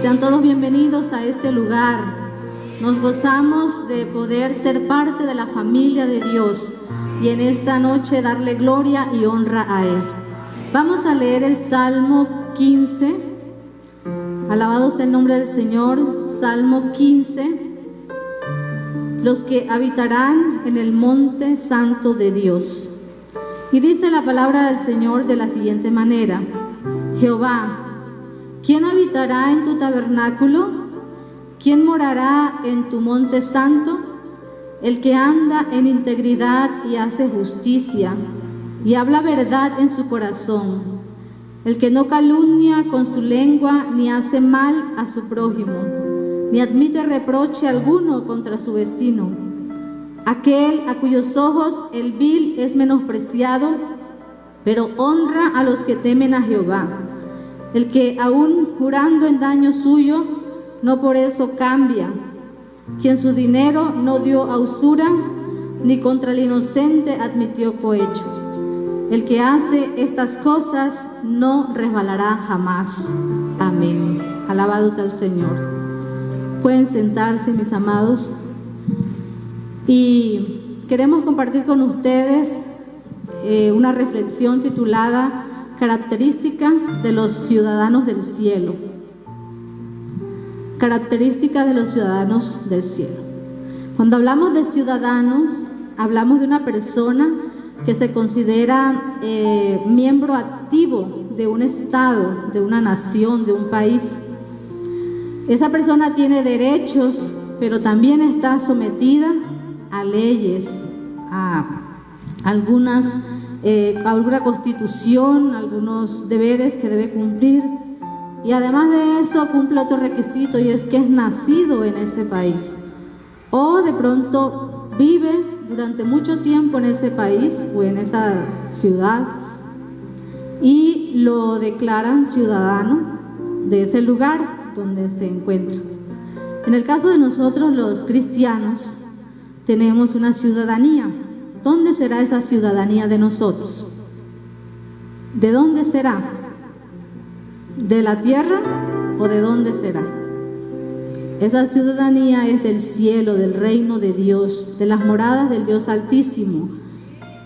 Sean todos bienvenidos a este lugar. Nos gozamos de poder ser parte de la familia de Dios y en esta noche darle gloria y honra a Él. Vamos a leer el Salmo 15. Alabado sea el nombre del Señor. Salmo 15. Los que habitarán en el monte santo de Dios. Y dice la palabra del Señor de la siguiente manera: Jehová, ¿quién habitará en tu tabernáculo? ¿Quién morará en tu monte santo? El que anda en integridad y hace justicia, y habla verdad en su corazón. El que no calumnia con su lengua, ni hace mal a su prójimo, ni admite reproche alguno contra su vecino. Aquel a cuyos ojos el vil es menospreciado, pero honra a los que temen a Jehová. El que aún jurando en daño suyo, no por eso cambia. Quien su dinero no dio a usura, ni contra el inocente admitió cohecho. El que hace estas cosas no resbalará jamás. Amén. Alabados al Señor. Pueden sentarse, mis amados. Y queremos compartir con ustedes una reflexión titulada Características de los ciudadanos del cielo. Características de los ciudadanos del cielo. Cuando hablamos de ciudadanos, hablamos de una persona que se considera miembro activo de un estado, de una nación, de un país. Esa persona tiene derechos, pero también está sometida a leyes, a alguna constitución, algunos deberes que debe cumplir, y además de eso cumple otro requisito, y es que es nacido en ese país, o de pronto vive durante mucho tiempo en ese país o en esa ciudad y lo declaran ciudadano de ese lugar donde se encuentra. En el caso de nosotros los cristianos, tenemos una ciudadanía. ¿Dónde será esa ciudadanía de nosotros? ¿De dónde será? ¿De la tierra o de dónde será? Esa ciudadanía es del cielo, del reino de Dios, de las moradas del Dios Altísimo,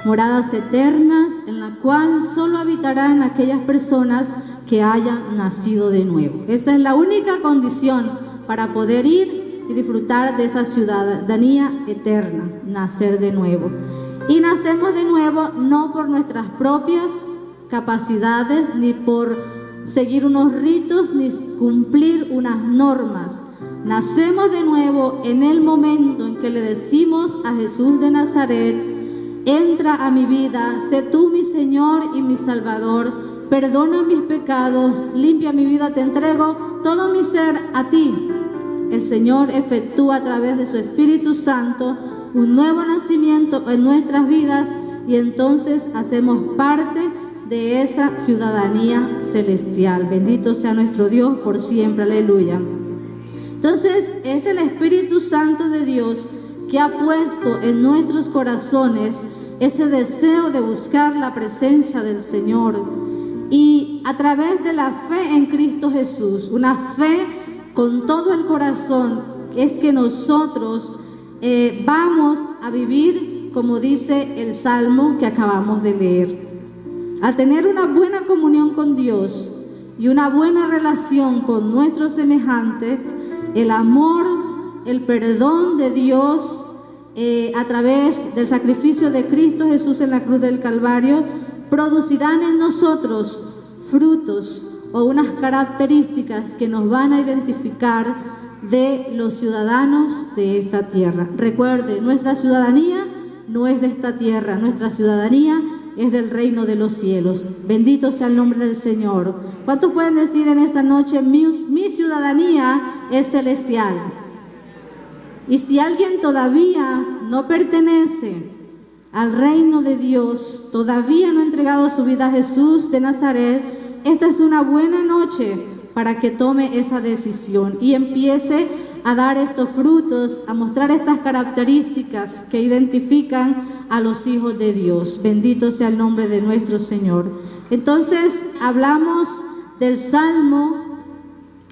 moradas eternas en la cual solo habitarán aquellas personas que hayan nacido de nuevo. Esa es la única condición para poder ir y disfrutar de esa ciudadanía eterna, nacer de nuevo. Y nacemos de nuevo no por nuestras propias capacidades, ni por seguir unos ritos, ni cumplir unas normas. Nacemos de nuevo en el momento en que le decimos a Jesús de Nazaret: entra a mi vida, sé tú mi Señor y mi Salvador, perdona mis pecados, limpia mi vida, te entrego todo mi ser a ti. El Señor efectúa a través de su Espíritu Santo un nuevo nacimiento en nuestras vidas y entonces hacemos parte de esa ciudadanía celestial. Bendito sea nuestro Dios por siempre, aleluya. Entonces es el Espíritu Santo de Dios que ha puesto en nuestros corazones ese deseo de buscar la presencia del Señor, y a través de la fe en Cristo Jesús, una fe con todo el corazón, es que nosotros vamos a vivir como dice el Salmo que acabamos de leer. Al tener una buena comunión con Dios y una buena relación con nuestros semejantes, el amor, el perdón de Dios a través del sacrificio de Cristo Jesús en la cruz del Calvario, producirán en nosotros frutos o unas características que nos van a identificar de los ciudadanos de esta tierra. Recuerde, nuestra ciudadanía no es de esta tierra, nuestra ciudadanía es del reino de los cielos. Bendito sea el nombre del Señor. ¿Cuántos pueden decir en esta noche: mi ciudadanía es celestial? Y si alguien todavía no pertenece al reino de Dios, todavía no ha entregado su vida a Jesús de Nazaret, esta es una buena noche para que tome esa decisión y empiece a dar estos frutos, a mostrar estas características que identifican a los hijos de Dios. Bendito sea el nombre de nuestro Señor. Entonces hablamos del Salmo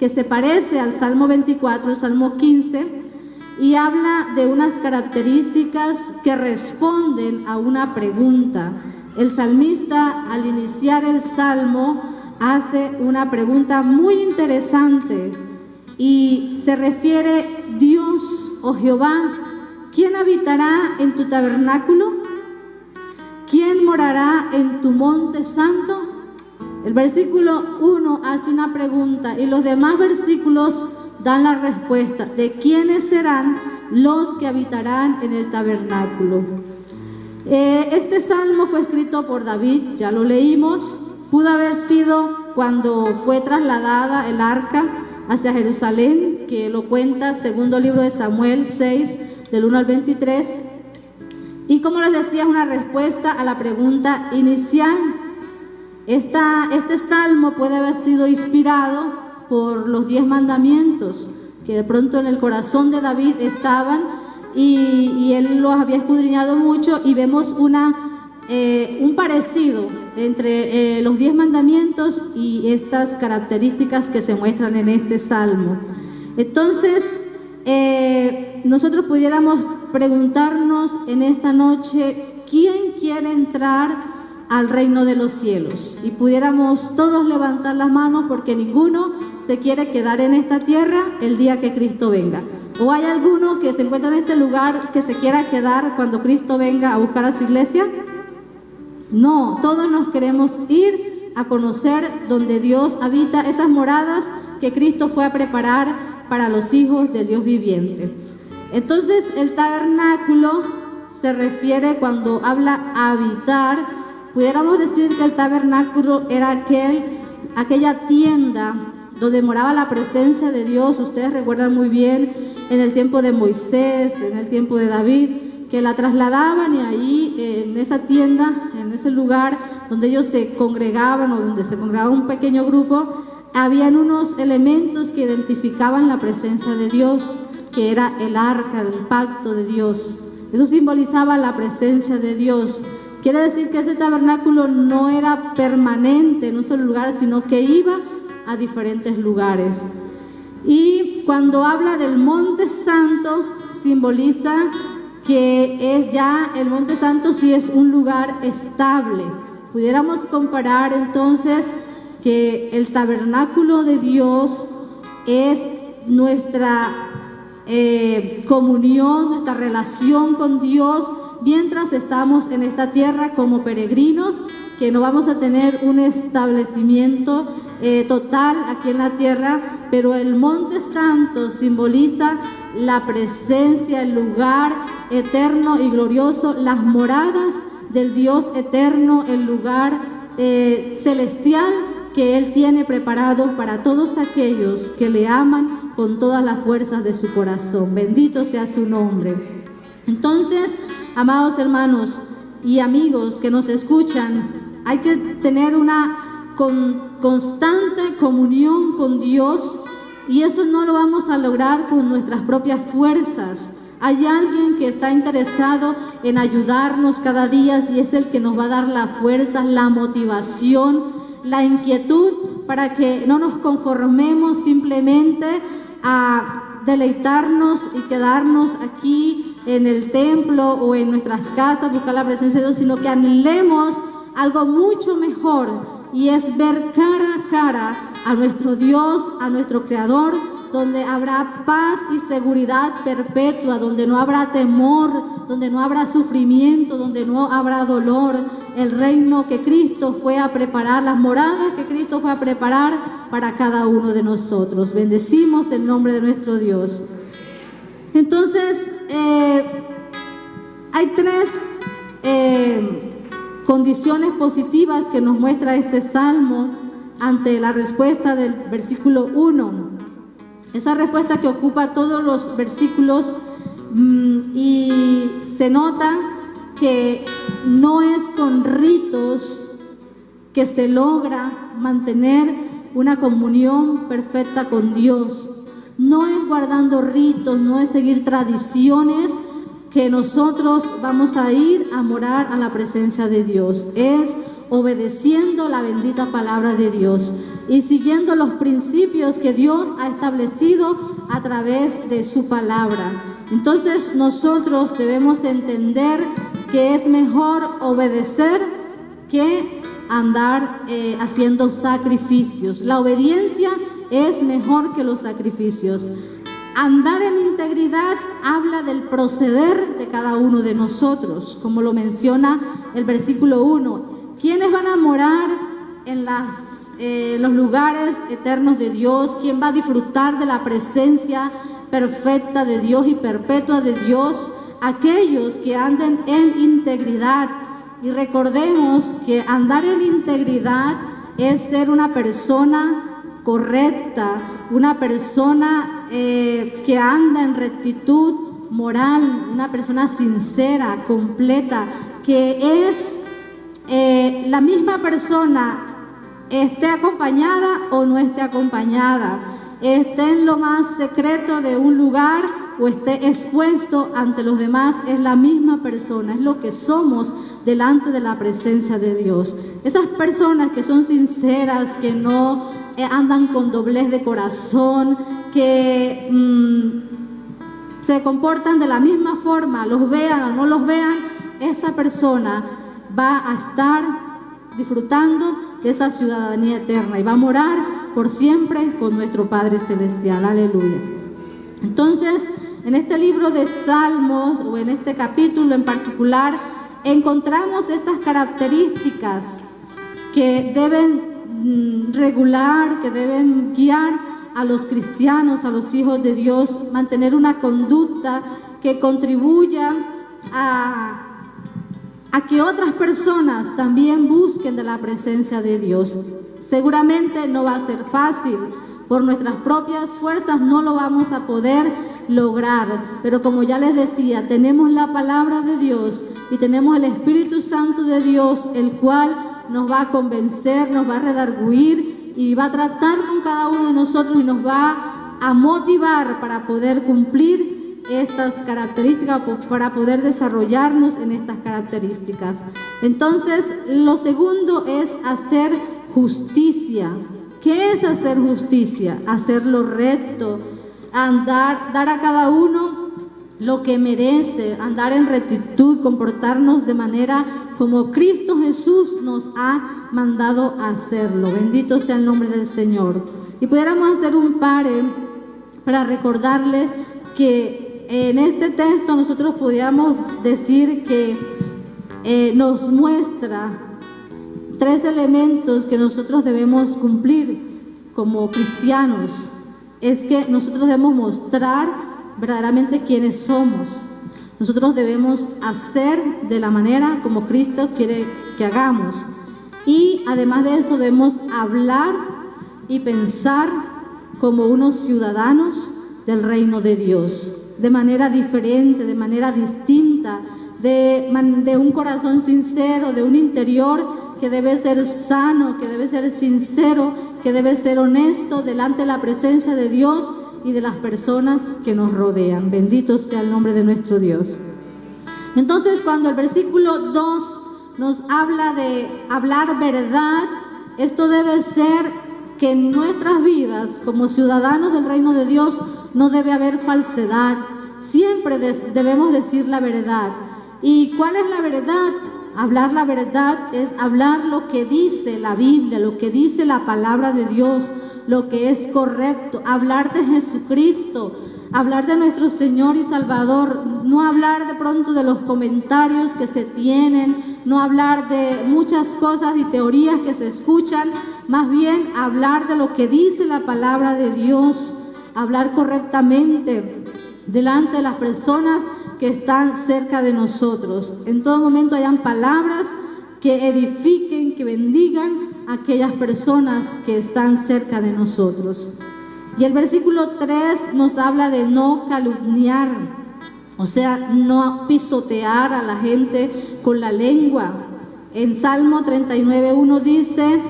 que se parece al Salmo 24, el Salmo 15, y habla de unas características que responden a una pregunta. El salmista, al iniciar el Salmo, hace una pregunta muy interesante y se refiere: Dios, oh Jehová, ¿quién habitará en tu tabernáculo? ¿Quién morará en tu monte santo? El versículo 1 hace una pregunta y los demás versículos dan la respuesta de quiénes serán los que habitarán en el tabernáculo. Este salmo fue escrito por David, ya lo leímos. Pudo haber sido cuando fue trasladada el arca hacia Jerusalén, que lo cuenta segundo libro de Samuel 6, del 1 al 23. Y como les decía, es una respuesta a la pregunta inicial. Este salmo puede haber sido inspirado por los 10 mandamientos, que de pronto en el corazón de David estaban, y él los había escudriñado mucho, y vemos un parecido entre los 10 mandamientos y estas características que se muestran en este salmo. Entonces, nosotros pudiéramos preguntarnos en esta noche: ¿quién quiere entrar al reino de los cielos? Y pudiéramos todos levantar las manos, porque ninguno se quiere quedar en esta tierra el día que Cristo venga. ¿O hay alguno que se encuentra en este lugar que se quiera quedar cuando Cristo venga a buscar a su iglesia? No, todos nos queremos ir a conocer donde Dios habita, esas moradas que Cristo fue a preparar para los hijos del Dios viviente. Entonces, el tabernáculo se refiere, cuando habla habitar, pudiéramos decir que el tabernáculo era aquella tienda donde moraba la presencia de Dios. Ustedes recuerdan muy bien en el tiempo de Moisés, en el tiempo de David, que la trasladaban, y ahí en esa tienda, en ese lugar donde ellos se congregaban, o donde se congregaba un pequeño grupo, habían unos elementos que identificaban la presencia de Dios, que era el arca del pacto de Dios. Eso simbolizaba la presencia de Dios. Quiere decir que ese tabernáculo no era permanente en un solo lugar, sino que iba a diferentes lugares. Y cuando habla del monte santo, simboliza que es ya el monte santo, si es un lugar estable. Pudiéramos comparar entonces que el tabernáculo de Dios es nuestra comunión, nuestra relación con Dios mientras estamos en esta tierra como peregrinos, que no vamos a tener un establecimiento total aquí en la tierra, pero el monte santo simboliza la presencia, el lugar eterno y glorioso, las moradas del Dios eterno, el lugar celestial que Él tiene preparado para todos aquellos que le aman con todas las fuerzas de su corazón. Bendito sea su nombre. Entonces, amados hermanos y amigos que nos escuchan, hay que tener una constante comunión con Dios, y eso no lo vamos a lograr con nuestras propias fuerzas. Hay alguien que está interesado en ayudarnos cada día, y es el que nos va a dar la fuerza, la motivación, la inquietud, para que no nos conformemos simplemente a deleitarnos y quedarnos aquí en el templo o en nuestras casas, buscar la presencia de Dios, sino que anhelemos algo mucho mejor, y es ver cara a cara a nuestro Dios, a nuestro Creador, donde habrá paz y seguridad perpetua, donde no habrá temor, donde no habrá sufrimiento, donde no habrá dolor. El reino que Cristo fue a preparar, las moradas que Cristo fue a preparar para cada uno de nosotros. Bendecimos el nombre de nuestro Dios. Entonces, hay tres condiciones positivas que nos muestra este salmo ante la respuesta del versículo 1. Esa respuesta que ocupa todos los versículos, y se nota que no es con ritos que se logra mantener una comunión perfecta con Dios. No es guardando ritos, no es seguir tradiciones que nosotros vamos a ir a morar a la presencia de Dios. Es obedeciendo la bendita palabra de Dios. y siguiendo los principios que Dios ha establecido a través de su palabra. Entonces nosotros debemos entender que es mejor obedecer que andar haciendo sacrificios. La obediencia es mejor que los sacrificios. Andar en integridad habla del proceder de cada uno de nosotros, como lo menciona el versículo 1. ¿Quiénes van a morar en los lugares eternos de Dios? ¿Quién va a disfrutar de la presencia perfecta de Dios y perpetua de Dios? Aquellos que anden en integridad. Y recordemos que andar en integridad es ser una persona correcta, una persona que anda en rectitud moral, una persona sincera, completa, que es la misma persona, esté acompañada o no esté acompañada, esté en lo más secreto de un lugar o esté expuesto ante los demás, es la misma persona, es lo que somos delante de la presencia de Dios. Esas personas que son sinceras, que no andan con doblez de corazón, que se comportan de la misma forma, los vean o no los vean, esa persona va a estar disfrutando de esa ciudadanía eterna y va a morar por siempre con nuestro Padre Celestial. Aleluya. Entonces, en este libro de Salmos, o en este capítulo en particular, encontramos estas características que deben regular, que deben guiar a los cristianos, a los hijos de Dios, mantener una conducta que contribuya a que otras personas también busquen de la presencia de Dios. Seguramente no va a ser fácil, por nuestras propias fuerzas no lo vamos a poder lograr, pero como ya les decía, tenemos la palabra de Dios y tenemos el Espíritu Santo de Dios, el cual nos va a convencer, nos va a redarguir y va a tratar con cada uno de nosotros y nos va a motivar para poder cumplir estas características, para poder desarrollarnos en estas características. Entonces, lo segundo es hacer justicia. ¿Qué es hacer justicia? Hacer lo recto, dar a cada uno lo que merece, andar en rectitud, comportarnos de manera como Cristo Jesús nos ha mandado a hacerlo. Bendito sea el nombre del Señor. Y pudiéramos hacer un pare para recordarle que en este texto nosotros podíamos decir que nos muestra 3 elementos que nosotros debemos cumplir como cristianos. Es que nosotros debemos mostrar verdaderamente quiénes somos. Nosotros debemos hacer de la manera como Cristo quiere que hagamos. Y además de eso debemos hablar y pensar como unos ciudadanos del reino de Dios, de manera diferente, de manera distinta, de un corazón sincero, de un interior que debe ser sano, que debe ser sincero, que debe ser honesto delante de la presencia de Dios y de las personas que nos rodean. Bendito sea el nombre de nuestro Dios. Entonces, cuando el versículo 2 nos habla de hablar verdad, esto debe ser que en nuestras vidas, como ciudadanos del reino de Dios, no debe haber falsedad. Siempre debemos decir la verdad. ¿Y cuál es la verdad? Hablar la verdad es hablar lo que dice la Biblia, lo que dice la palabra de Dios, lo que es correcto, hablar de Jesucristo, hablar de nuestro Señor y Salvador, no hablar de pronto de los comentarios que se tienen, no hablar de muchas cosas y teorías que se escuchan, más bien hablar de lo que dice la palabra de Dios, hablar correctamente delante de las personas que están cerca de nosotros. En todo momento hayan palabras que edifiquen, que bendigan a aquellas personas que están cerca de nosotros. Y el versículo 3 nos habla de no calumniar, o sea, no pisotear a la gente con la lengua. En Salmo 39:1 dice: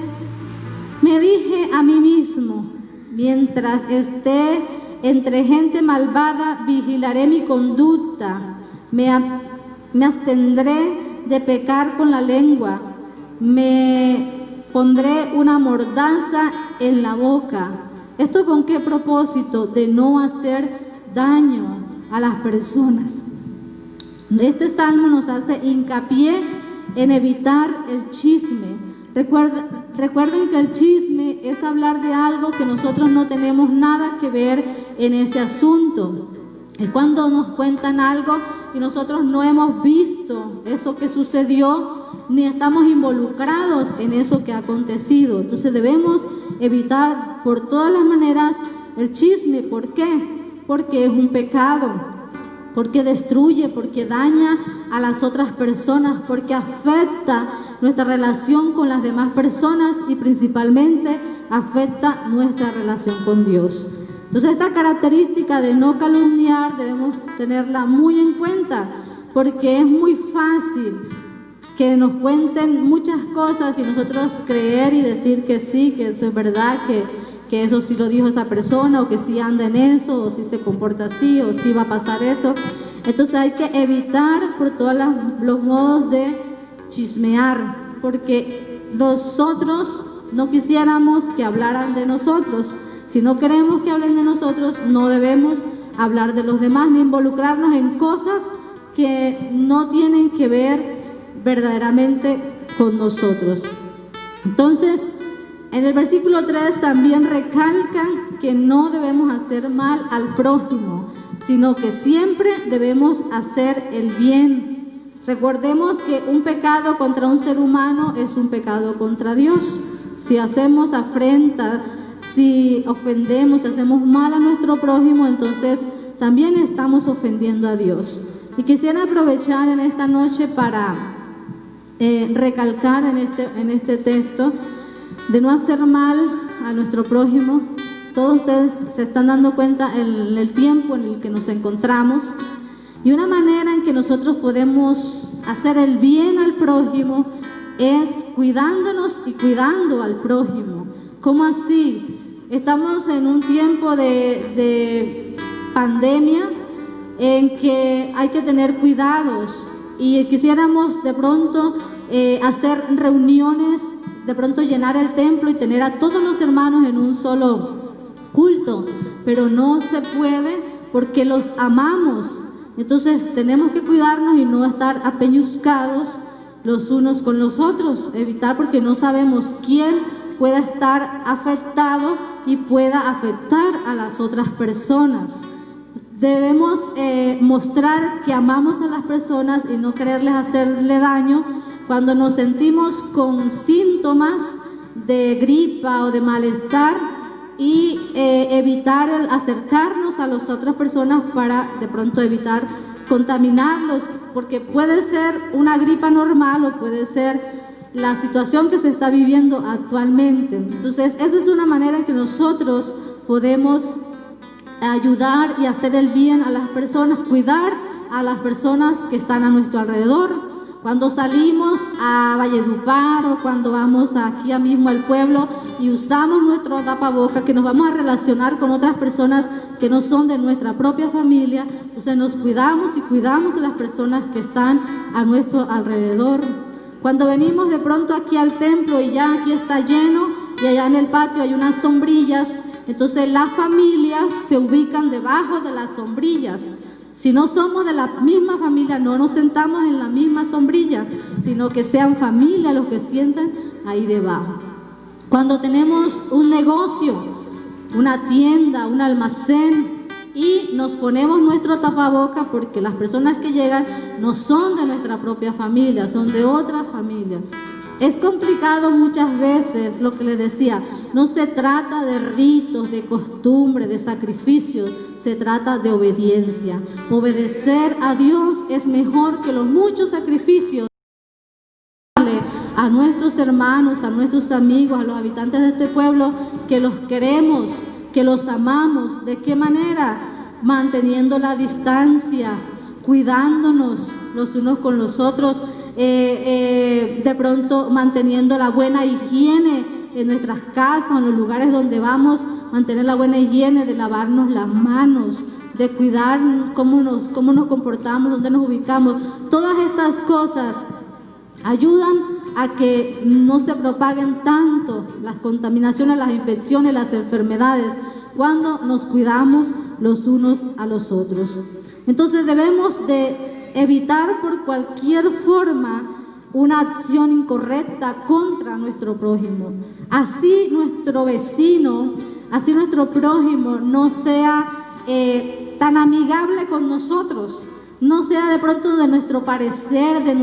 me dije a mí mismo, mientras esté entre gente malvada, vigilaré mi conducta, me abstendré de pecar con la lengua, me pondré una mordaza en la boca. ¿Esto con qué propósito? De no hacer daño a las personas. Este salmo nos hace hincapié en evitar el chisme. Recuerden que el chisme es hablar de algo que nosotros no tenemos nada que ver en ese asunto. Es cuando nos cuentan algo y nosotros no hemos visto eso que sucedió, ni estamos involucrados en eso que ha acontecido. Entonces debemos evitar por todas las maneras el chisme. ¿Por qué? Porque es un pecado, porque destruye, porque daña a las otras personas, porque afecta nuestra relación con las demás personas y principalmente afecta nuestra relación con Dios. Entonces esta característica de no calumniar debemos tenerla muy en cuenta, porque es muy fácil que nos cuenten muchas cosas y nosotros creer y decir que sí, que eso es verdad, que eso sí lo dijo esa persona, o que sí anda en eso, o sí se comporta así, o sí va a pasar eso. Entonces hay que evitar por todos los modos de chismear, porque nosotros no quisiéramos que hablaran de nosotros. Si no queremos que hablen de nosotros, no debemos hablar de los demás ni involucrarnos en cosas que no tienen que ver verdaderamente con nosotros. Entonces, en el versículo 3 también recalca que no debemos hacer mal al prójimo, sino que siempre debemos hacer el bien. Recordemos que un pecado contra un ser humano es un pecado contra Dios. Si hacemos afrenta, si ofendemos, si hacemos mal a nuestro prójimo, entonces también estamos ofendiendo a Dios. Y quisiera aprovechar en esta noche para recalcar en este texto de no hacer mal a nuestro prójimo. Todos ustedes se están dando cuenta en el tiempo en el que nos encontramos, y una manera en que nosotros podemos hacer el bien al prójimo es cuidándonos y cuidando al prójimo. ¿Cómo así? Estamos en un tiempo de pandemia en que hay que tener cuidados, y quisiéramos de pronto hacer reuniones, de pronto llenar el templo y tener a todos los hermanos en un solo culto, pero no se puede porque los amamos. Entonces tenemos que cuidarnos y no estar apeñuscados los unos con los otros, evitar, porque no sabemos quién pueda estar afectado y pueda afectar a las otras personas. Debemos mostrar que amamos a las personas y no quererles hacerle daño. Cuando nos sentimos con síntomas de gripa o de malestar, y evitar el acercarnos a las otras personas para de pronto evitar contaminarlos, porque puede ser una gripa normal o puede ser la situación que se está viviendo actualmente. Entonces esa es una manera en que nosotros podemos ayudar y hacer el bien a las personas, cuidar a las personas que están a nuestro alrededor. Cuando salimos a Valledupar o cuando vamos aquí mismo al pueblo y usamos nuestro tapaboca, que nos vamos a relacionar con otras personas que no son de nuestra propia familia, entonces nos cuidamos y cuidamos a las personas que están a nuestro alrededor. Cuando venimos de pronto aquí al templo y ya aquí está lleno y allá en el patio hay unas sombrillas, entonces las familias se ubican debajo de las sombrillas. Si no somos de la misma familia, no nos sentamos en la misma sombrilla, sino que sean familia los que sienten ahí debajo. Cuando tenemos un negocio, una tienda, un almacén, y nos ponemos nuestro tapaboca porque las personas que llegan no son de nuestra propia familia, son de otra familia. Es complicado muchas veces, lo que les decía, no se trata de ritos, de costumbres, de sacrificios, se trata de obediencia. Obedecer a Dios es mejor que los muchos sacrificios a nuestros hermanos, a nuestros amigos, a los habitantes de este pueblo, que los queremos, que los amamos. ¿De qué manera? Manteniendo la distancia, cuidándonos los unos con los otros, de pronto manteniendo la buena higiene en nuestras casas, en los lugares donde vamos, mantener la buena higiene de lavarnos las manos, de cuidar cómo nos comportamos, dónde nos ubicamos. Todas estas cosas ayudan a que no se propaguen tanto las contaminaciones, las infecciones, las enfermedades, cuando nos cuidamos los unos a los otros. Entonces debemos de evitar por cualquier forma una acción incorrecta contra nuestro prójimo. Así nuestro vecino, así nuestro prójimo no sea tan amigable con nosotros, no sea de pronto de nuestro parecer, de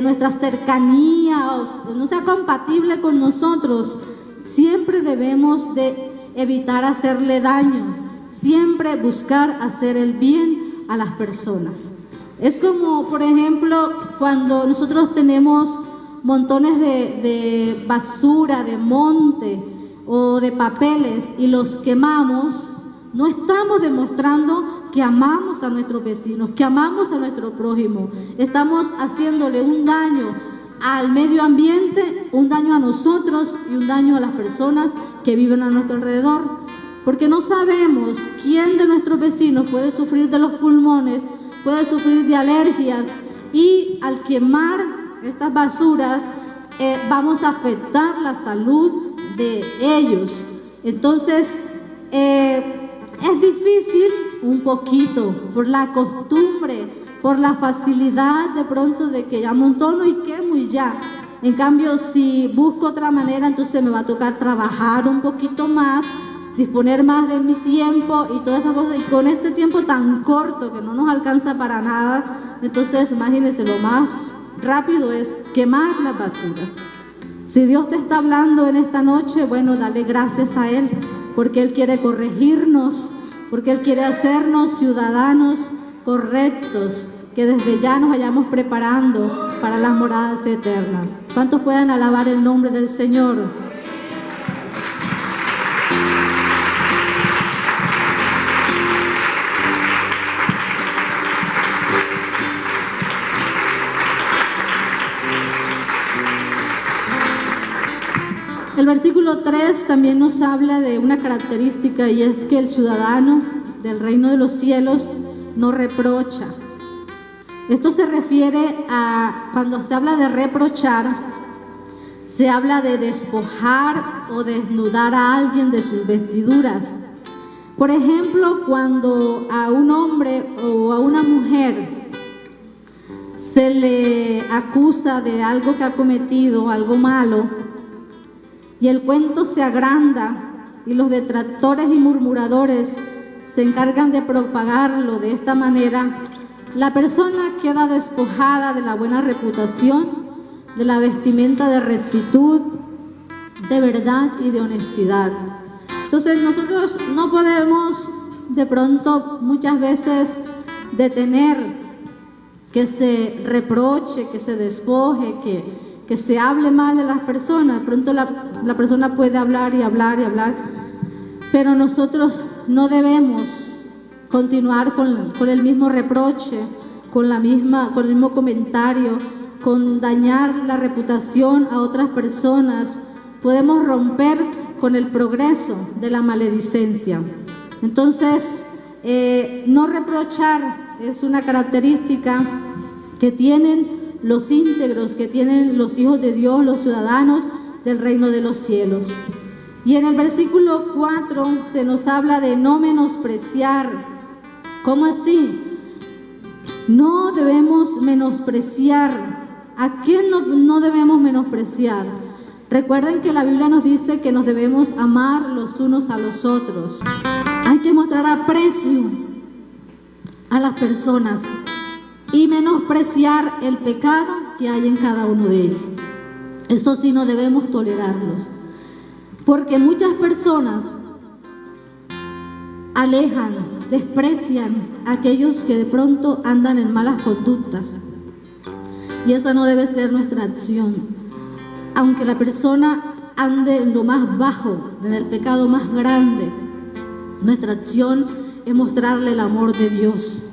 nuestra cercanía, o no sea compatible con nosotros. Siempre debemos de evitar hacerle daño, siempre buscar hacer el bien a las personas. Es como, por ejemplo, cuando nosotros tenemos montones de basura, de monte o de papeles y los quemamos, no estamos demostrando que amamos a nuestros vecinos, que amamos a nuestro prójimo. Estamos haciéndole un daño al medio ambiente, un daño a nosotros y un daño a las personas que viven a nuestro alrededor. Porque no sabemos quién de nuestros vecinos puede sufrir de los pulmones, puede sufrir de alergias, y al quemar estas basuras vamos a afectar la salud de ellos. Entonces es difícil un poquito por la costumbre, por la facilidad de pronto de que ya amontono y quemo y ya. En cambio, si busco otra manera, entonces me va a tocar trabajar un poquito más, disponer más de mi tiempo y todas esas cosas, y con este tiempo tan corto que no nos alcanza para nada, entonces imagínense, lo más rápido es quemar las basuras. Si Dios te está hablando en esta noche, bueno, dale gracias a Él, porque Él quiere corregirnos, porque Él quiere hacernos ciudadanos correctos, que desde ya nos vayamos preparando para las moradas eternas. ¿Cuántos pueden alabar el nombre del Señor? El versículo 3 también nos habla de una característica, y es que el ciudadano del reino de los cielos no reprocha. Esto se refiere a, cuando se habla de reprochar, se habla de despojar o desnudar a alguien de sus vestiduras. Por ejemplo, cuando a un hombre o a una mujer se le acusa de algo que ha cometido, algo malo, y el cuento se agranda y los detractores y murmuradores se encargan de propagarlo de esta manera, la persona queda despojada de la buena reputación, de la vestimenta de rectitud, de verdad y de honestidad. Entonces nosotros no podemos de pronto muchas veces detener que se reproche, que se despoje, que se hable mal de las personas. De pronto la persona puede hablar y hablar y hablar, pero nosotros no debemos continuar con el mismo reproche, con el mismo comentario, con dañar la reputación a otras personas. Podemos romper con el progreso de la maledicencia. Entonces, no reprochar es una característica que tienen los íntegros, que tienen los hijos de Dios, los ciudadanos del reino de los cielos. Y en el versículo 4 se nos habla de no menospreciar. ¿Cómo así? No debemos menospreciar. ¿A quién no debemos menospreciar? Recuerden que la Biblia nos dice que nos debemos amar los unos a los otros. Hay que mostrar aprecio a las personas y menospreciar el pecado que hay en cada uno de ellos. Eso sí, no debemos tolerarlos, porque muchas personas alejan, desprecian a aquellos que de pronto andan en malas conductas, y esa no debe ser nuestra acción. Aunque la persona ande en lo más bajo, en el pecado más grande, nuestra acción es mostrarle el amor de Dios.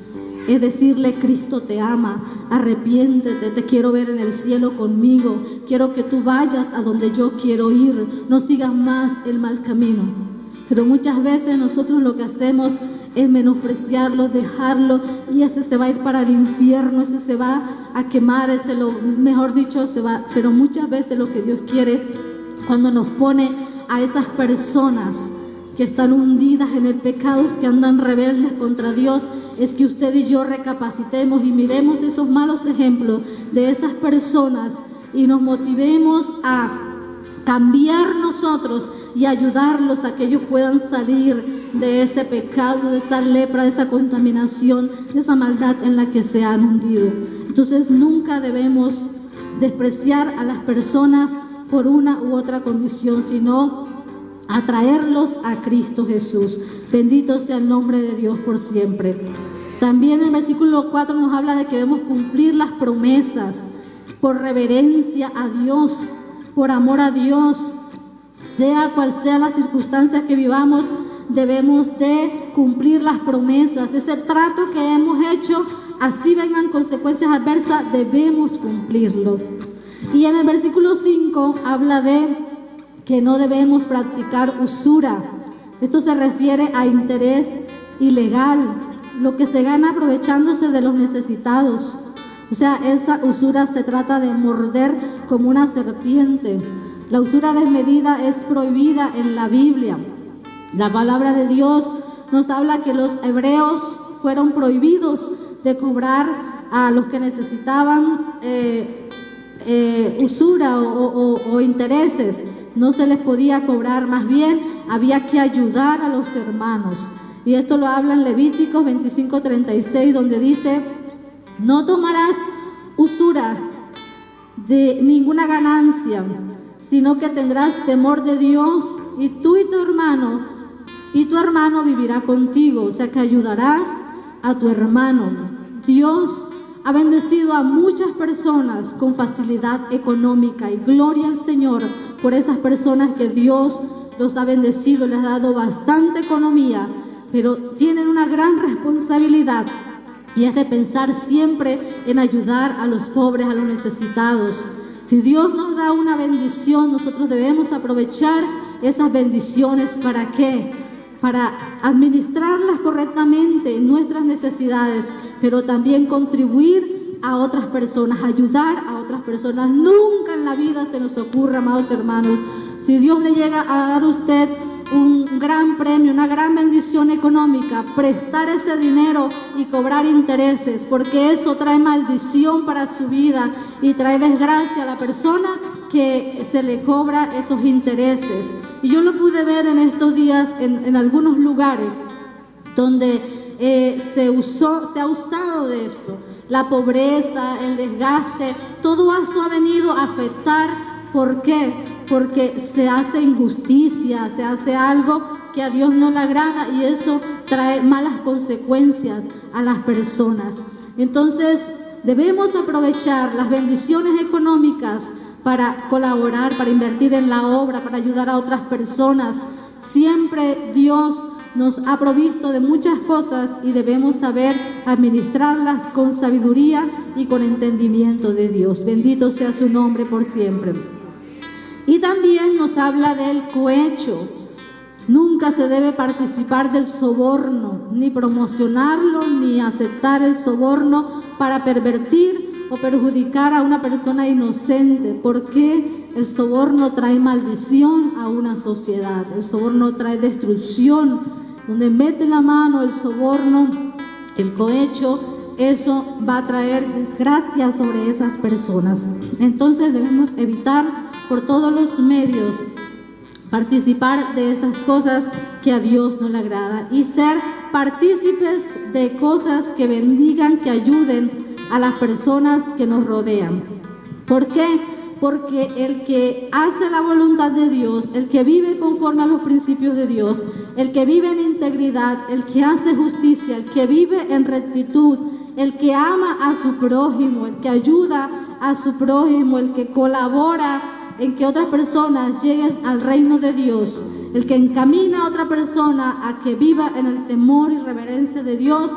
Es decirle: Cristo te ama, arrepiéntete, te quiero ver en el cielo conmigo, quiero que tú vayas a donde yo quiero ir, no sigas más el mal camino. Pero muchas veces nosotros lo que hacemos es menospreciarlo, dejarlo, y ese se va a ir para el infierno, ese se va a quemar ese, mejor dicho, se va. Pero muchas veces lo que Dios quiere cuando nos pone a esas personas que están hundidas en el pecado, que andan rebeldes contra Dios, es que usted y yo recapacitemos y miremos esos malos ejemplos de esas personas y nos motivemos a cambiar nosotros y ayudarlos a que ellos puedan salir de ese pecado, de esa lepra, de esa contaminación, de esa maldad en la que se han hundido. Entonces nunca debemos despreciar a las personas por una u otra condición, sino atraerlos a Cristo Jesús. Bendito sea el nombre de Dios por siempre. También el versículo 4 nos habla de que debemos cumplir las promesas por reverencia a Dios, por amor a Dios. Sea cual sea las circunstancias que vivamos, debemos de cumplir las promesas. Ese trato que hemos hecho, así vengan consecuencias adversas, debemos cumplirlo. Y en el versículo 5 habla de que no debemos practicar usura. Esto se refiere a interés ilegal, lo que se gana aprovechándose de los necesitados. O sea, esa usura se trata de morder como una serpiente. La usura desmedida es prohibida en la Biblia. La palabra de Dios nos habla que los hebreos fueron prohibidos de cobrar a los que necesitaban usura o intereses. No se les podía cobrar, más bien había que ayudar a los hermanos. Y esto lo habla en Levíticos 25:36, donde dice: no tomarás usura de ninguna ganancia, sino que tendrás temor de Dios, y tú y tu hermano vivirá contigo. O sea que ayudarás a tu hermano. Dios ha bendecido a muchas personas con facilidad económica, y gloria al Señor por esas personas que Dios los ha bendecido, les ha dado bastante economía, pero tienen una gran responsabilidad, y es de pensar siempre en ayudar a los pobres, a los necesitados. Si Dios nos da una bendición, nosotros debemos aprovechar esas bendiciones. ¿Para qué? Para administrarlas correctamente en nuestras necesidades, pero también contribuir a otras personas, ayudar a otras personas. Nunca en la vida se nos ocurra, amados hermanos, si Dios le llega a dar a usted un gran premio, una gran bendición económica, prestar ese dinero y cobrar intereses, porque eso trae maldición para su vida y trae desgracia a la persona que se le cobra esos intereses. Y yo lo pude ver en estos días en algunos lugares donde se ha usado de esto. La pobreza, el desgaste, todo eso ha venido a afectar. ¿Por qué? Porque se hace injusticia, se hace algo que a Dios no le agrada, y eso trae malas consecuencias a las personas. Entonces debemos aprovechar las bendiciones económicas para colaborar, para invertir en la obra, para ayudar a otras personas. Siempre Dios nos ha provisto de muchas cosas y debemos saber administrarlas con sabiduría y con entendimiento de Dios. Bendito sea su nombre por siempre. Y también nos habla del cohecho. Nunca se debe participar del soborno, ni promocionarlo, ni aceptar el soborno para pervertir o perjudicar a una persona inocente, porque el soborno trae maldición a una sociedad. El soborno trae destrucción. Donde mete la mano el soborno, el cohecho, eso va a traer desgracia sobre esas personas. Entonces debemos evitar por todos los medios participar de estas cosas que a Dios no le agrada, y ser partícipes de cosas que bendigan, que ayuden a las personas que nos rodean. ¿Por qué? Porque el que hace la voluntad de Dios, el que vive conforme a los principios de Dios, el que vive en integridad, el que hace justicia, el que vive en rectitud, el que ama a su prójimo, el que ayuda a su prójimo, el que colabora en que otras personas lleguen al reino de Dios, el que encamina a otra persona a que viva en el temor y reverencia de Dios,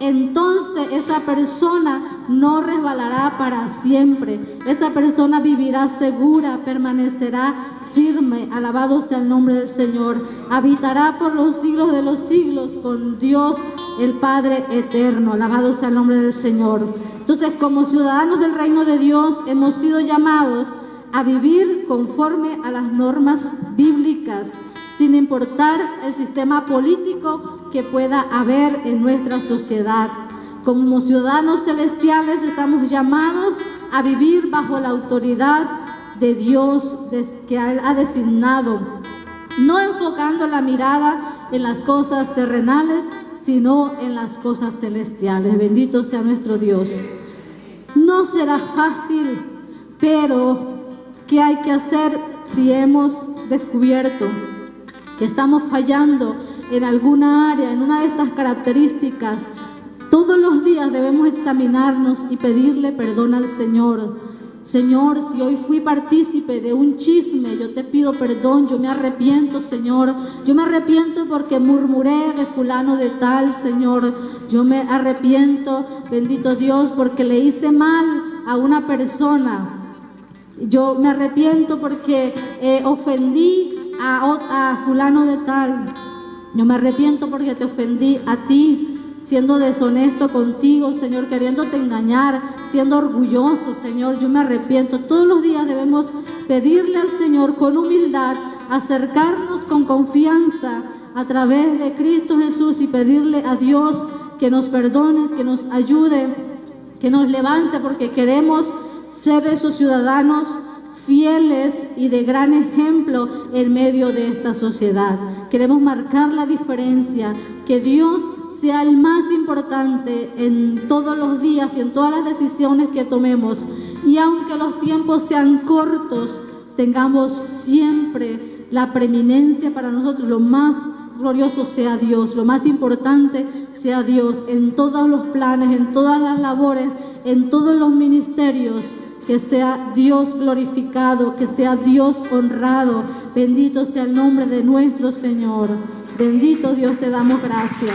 entonces esa persona no resbalará para siempre. Esa persona vivirá segura, permanecerá firme. Alabado sea el nombre del Señor. Habitará por los siglos de los siglos con Dios el Padre eterno. Alabado sea el nombre del Señor. Entonces, como ciudadanos del reino de Dios, hemos sido llamados a vivir conforme a las normas bíblicas, sin importar el sistema político que pueda haber en nuestra sociedad. Como ciudadanos celestiales estamos llamados a vivir bajo la autoridad de Dios que Él ha designado, no enfocando la mirada en las cosas terrenales, sino en las cosas celestiales. Bendito sea nuestro Dios. No será fácil, pero ¿qué hay que hacer si hemos descubierto que estamos fallando en alguna área, en una de estas características? Todos los días debemos examinarnos y pedirle perdón al Señor. Señor, si hoy fui partícipe de un chisme, yo te pido perdón, yo me arrepiento, Señor. Yo me arrepiento porque murmuré de fulano de tal, Señor. Yo me arrepiento, bendito Dios, porque le hice mal a una persona. Yo me arrepiento porque ofendí a fulano de tal. Yo me arrepiento porque te ofendí a ti, siendo deshonesto contigo, Señor, queriéndote engañar, siendo orgulloso, Señor. Yo me arrepiento. Todos los días debemos pedirle al Señor con humildad, acercarnos con confianza a través de Cristo Jesús y pedirle a Dios que nos perdone, que nos ayude, que nos levante, porque queremos ser esos ciudadanos fieles y de gran ejemplo en medio de esta sociedad. Queremos marcar la diferencia, que Dios sea el más importante en todos los días y en todas las decisiones que tomemos. Y aunque los tiempos sean cortos, tengamos siempre la preeminencia para nosotros. Lo más glorioso sea Dios, lo más importante sea Dios en todos los planes, en todas las labores, en todos los ministerios. Que sea Dios glorificado, que sea Dios honrado. Bendito sea el nombre de nuestro Señor. Bendito Dios, te damos gracias.